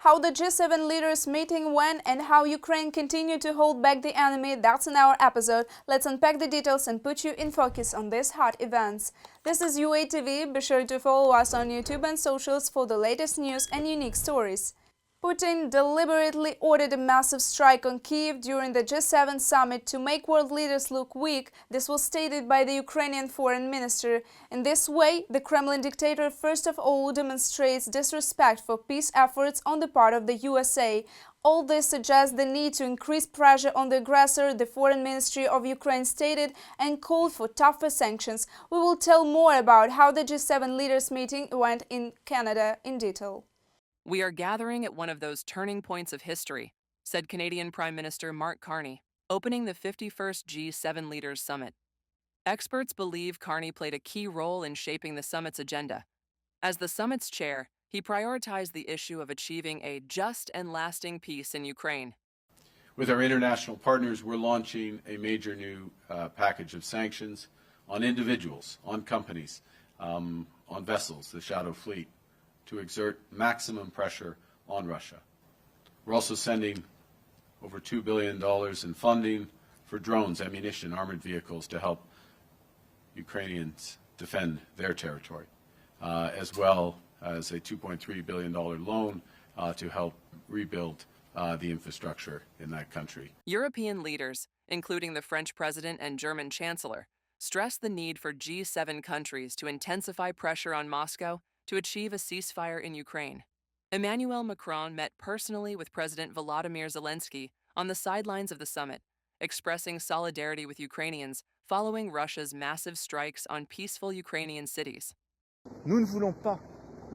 How the G7 leaders meeting went and how Ukraine continued to hold back the enemy, that's in our episode. Let's unpack the details and put you in focus on these hot events. This is UATV. Be sure to follow us on YouTube and socials for the latest news and unique stories. Putin deliberately ordered a massive strike on Kyiv during the G7 summit to make world leaders look weak. This was stated by the Ukrainian foreign minister. In this way, the Kremlin dictator first of all demonstrates disrespect for peace efforts on the part of the USA. All this suggests the need to increase pressure on the aggressor, the Foreign Ministry of Ukraine stated, and called for tougher sanctions. We will tell more about how the G7 leaders meeting went in Canada in detail. "We are gathering at one of those turning points of history," said Canadian Prime Minister Mark Carney, opening the 51st G7 Leaders Summit. Experts believe Carney played a key role in shaping the summit's agenda. As the summit's chair, he prioritized the issue of achieving a just and lasting peace in Ukraine. With our international partners, we're launching a major new package of sanctions on individuals, on companies, on vessels, the Shadow Fleet, to exert maximum pressure on Russia. We're also sending over $2 billion in funding for drones, ammunition, armored vehicles to help Ukrainians defend their territory, as well as a $2.3 billion loan to help rebuild the infrastructure in that country. European leaders, including the French president and German chancellor, stressed the need for G7 countries to intensify pressure on Moscow to achieve a ceasefire in Ukraine. Emmanuel Macron met personally with President Volodymyr Zelensky on the sidelines of the summit, expressing solidarity with Ukrainians following Russia's massive strikes on peaceful Ukrainian cities.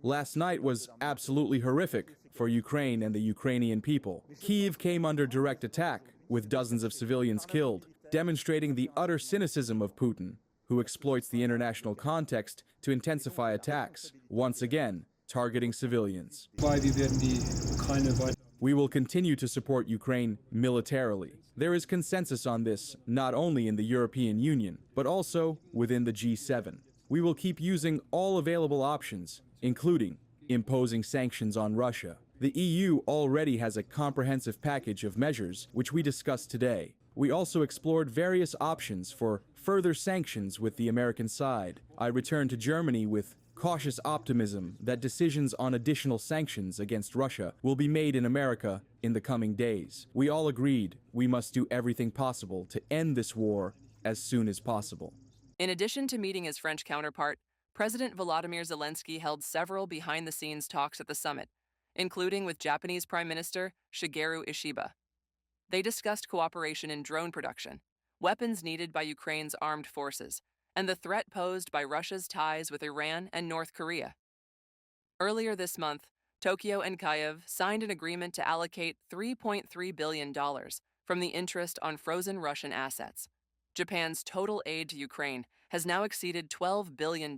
Last night was absolutely horrific for Ukraine and the Ukrainian people. Kyiv came under direct attack, with dozens of civilians killed, demonstrating the utter cynicism of Putin, who exploits the international context to intensify attacks, once again targeting civilians. We will continue to support Ukraine militarily. There is consensus on this not only in the European Union, but also within the G7. We will keep using all available options, including imposing sanctions on Russia. The EU already has a comprehensive package of measures which we discussed today. We also explored various options for further sanctions with the American side. I returned to Germany with cautious optimism that decisions on additional sanctions against Russia will be made in America in the coming days. We all agreed we must do everything possible to end this war as soon as possible. In addition to meeting his French counterpart, President Volodymyr Zelensky held several behind-the-scenes talks at the summit, including with Japanese Prime Minister Shigeru Ishiba. They discussed cooperation in drone production, weapons needed by Ukraine's armed forces, and the threat posed by Russia's ties with Iran and North Korea. Earlier this month, Tokyo and Kyiv signed an agreement to allocate $3.3 billion from the interest on frozen Russian assets. Japan's total aid to Ukraine has now exceeded $12 billion.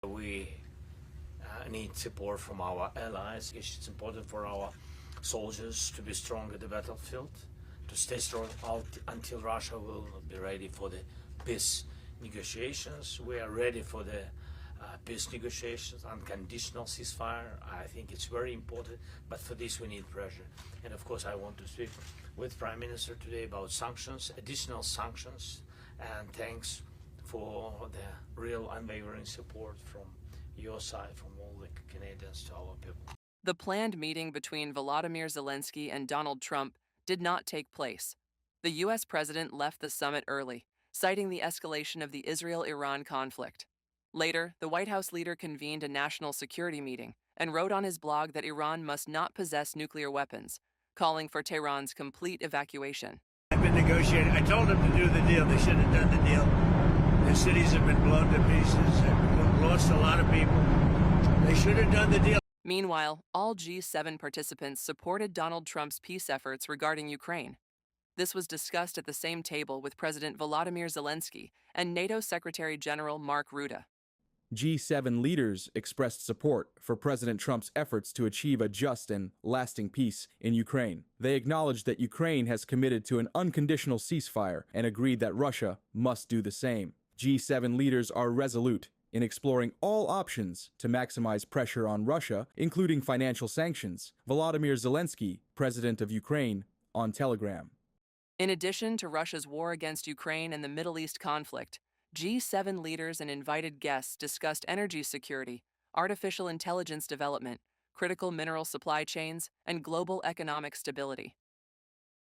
We need support from our allies. It's important for our soldiers to be strong at the battlefield, to stay strong out until Russia will be ready for the peace negotiations. We are ready for the peace negotiations, unconditional ceasefire. I think it's very important, but for this we need pressure. And of course I want to speak with Prime Minister today about sanctions, additional sanctions, and thanks for the real unwavering support from your side, from all the Canadians to our people. The planned meeting between Volodymyr Zelensky and Donald Trump did not take place. The U.S. president left the summit early, citing the escalation of the Israel-Iran conflict. Later, the White House leader convened a national security meeting and wrote on his blog that Iran must not possess nuclear weapons, calling for Tehran's complete evacuation. I've been negotiating. I told them to do the deal. They should have done the deal. The cities have been blown to pieces and lost a lot of people. They should have done the deal. Meanwhile, all G7 participants supported Donald Trump's peace efforts regarding Ukraine. This was discussed at the same table with President Volodymyr Zelensky and NATO Secretary General Mark Rutte. G7 leaders expressed support for President Trump's efforts to achieve a just and lasting peace in Ukraine. They acknowledged that Ukraine has committed to an unconditional ceasefire and agreed that Russia must do the same. G7 leaders are resolute in exploring all options to maximize pressure on Russia, including financial sanctions. Volodymyr Zelensky, president of Ukraine, on Telegram. In addition to Russia's war against Ukraine and the Middle East conflict, G7 leaders and invited guests discussed energy security, artificial intelligence development, critical mineral supply chains, and global economic stability.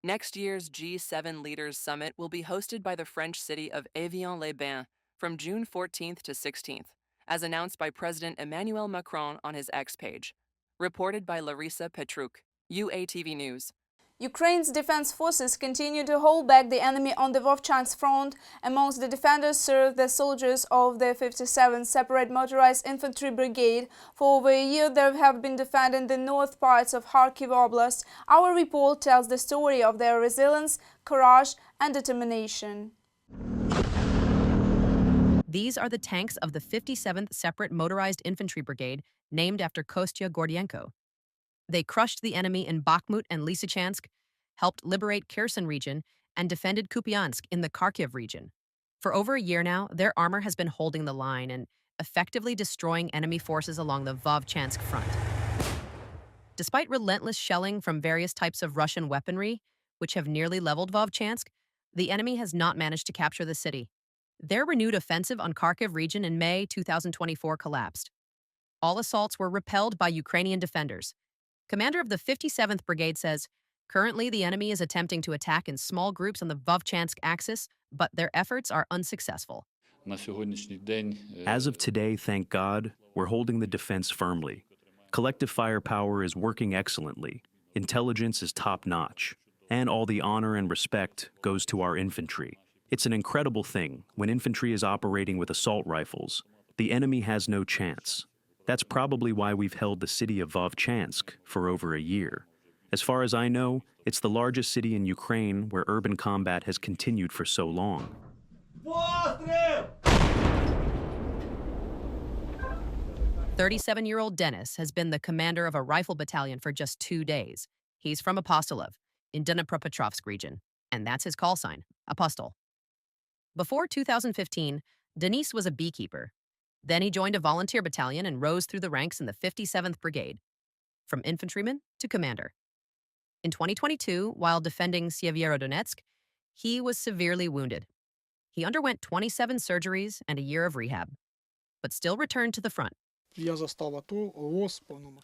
Next year's G7 Leaders Summit will be hosted by the French city of Évian-les-Bains from June 14th to 16th, as announced by President Emmanuel Macron on his X page. Reported by Larissa Petruc, UATV News. Ukraine's defense forces continue to hold back the enemy on the Vovchansk front. Amongst the defenders serve the soldiers of the 57th Separate Motorized Infantry Brigade. For over a year, they have been defending the north parts of Kharkiv Oblast. Our report tells the story of their resilience, courage, and determination. These are the tanks of the 57th Separate Motorized Infantry Brigade, named after Kostya Gordienko. They crushed the enemy in Bakhmut and Lysychansk, helped liberate Kherson region, and defended Kupiansk in the Kharkiv region. For over a year now, their armor has been holding the line and effectively destroying enemy forces along the Vovchansk front. Despite relentless shelling from various types of Russian weaponry, which have nearly leveled Vovchansk, the enemy has not managed to capture the city. Their renewed offensive on Kharkiv region in May 2024 collapsed. All assaults were repelled by Ukrainian defenders. Commander of the 57th Brigade says, currently the enemy is attempting to attack in small groups on the Vovchansk axis, but their efforts are unsuccessful. As of today, thank God, we're holding the defense firmly. Collective firepower is working excellently. Intelligence is top-notch. And all the honor and respect goes to our infantry. It's an incredible thing when infantry is operating with assault rifles. The enemy has no chance. That's probably why we've held the city of Vovchansk for over a year. As far as I know, it's the largest city in Ukraine where urban combat has continued for so long. 37-year-old Dennis has been the commander of a rifle battalion for just 2 days. He's from Apostolov, in Dnipropetrovsk region, and that's his call sign, Apostle. Before 2015, Denis was a beekeeper. Then he joined a volunteer battalion and rose through the ranks in the 57th Brigade, from infantryman to commander. In 2022, while defending Sievierodonetsk, he was severely wounded. He underwent 27 surgeries and a year of rehab, but still returned to the front.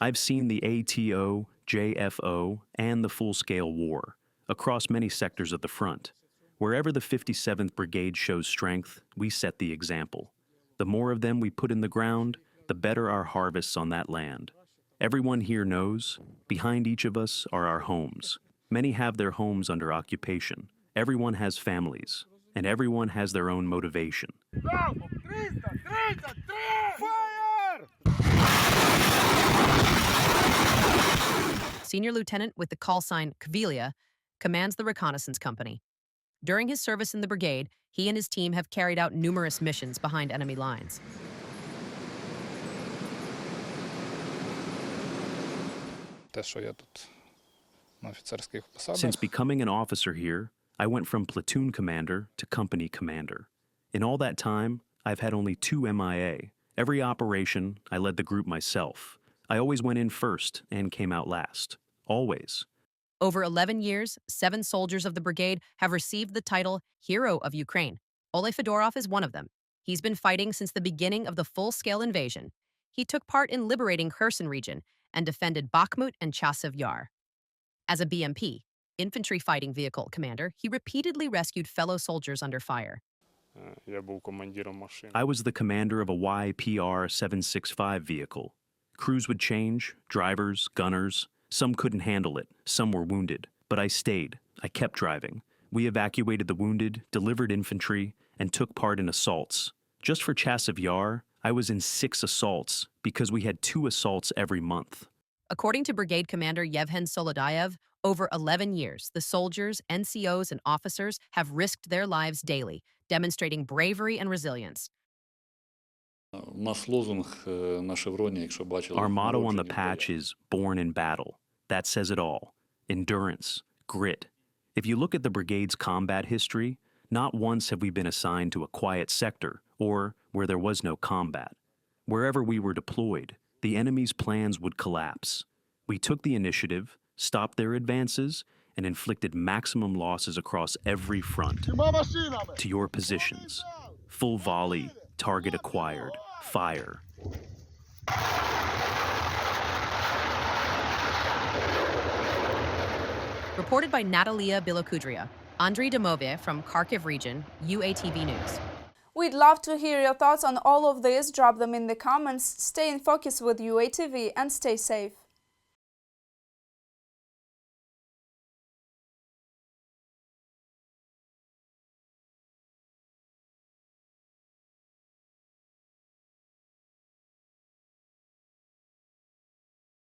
I've seen the ATO, JFO, and the full-scale war across many sectors of the front. Wherever the 57th Brigade shows strength, we set the example. The more of them we put in the ground, the better our harvests on that land. Everyone here knows, behind each of us are our homes. Many have their homes under occupation. Everyone has families, and everyone has their own motivation. Senior lieutenant with the call sign Kvilia commands the reconnaissance company. During his service in the brigade, he and his team have carried out numerous missions behind enemy lines. Since becoming an officer here, I went from platoon commander to company commander. In all that time, I've had only 2 MIA. Every operation, I led the group myself. I always went in first and came out last. Always. Over 11 years, 7 soldiers of the brigade have received the title Hero of Ukraine. Oleg Fedorov is one of them. He's been fighting since the beginning of the full-scale invasion. He took part in liberating Kherson region and defended Bakhmut and Chasiv Yar. As a BMP, infantry fighting vehicle commander, he repeatedly rescued fellow soldiers under fire. I was the commander of a YPR 765 vehicle. Crews would change, drivers, gunners. Some couldn't handle it, some were wounded. But I stayed. I kept driving. We evacuated the wounded, delivered infantry, and took part in assaults. Just for Chasiv Yar, I was in 6 assaults because we had 2 assaults every month. According to Brigade Commander Yevhen Solodayev, over 11 years, the soldiers, NCOs, and officers have risked their lives daily, demonstrating bravery and resilience. Our motto on the patch is "Born in Battle." That says it all. Endurance, grit. If you look at the brigade's combat history, not once have we been assigned to a quiet sector or where there was no combat. Wherever we were deployed, the enemy's plans would collapse. We took the initiative, stopped their advances, and inflicted maximum losses across every front. To your positions. Full volley, target acquired, fire. Reported by Natalia Bilokudria, Andriy Domove from Kharkiv region, UATV News. We'd love to hear your thoughts on all of this. Drop them in the comments. Stay in focus with UATV and stay safe.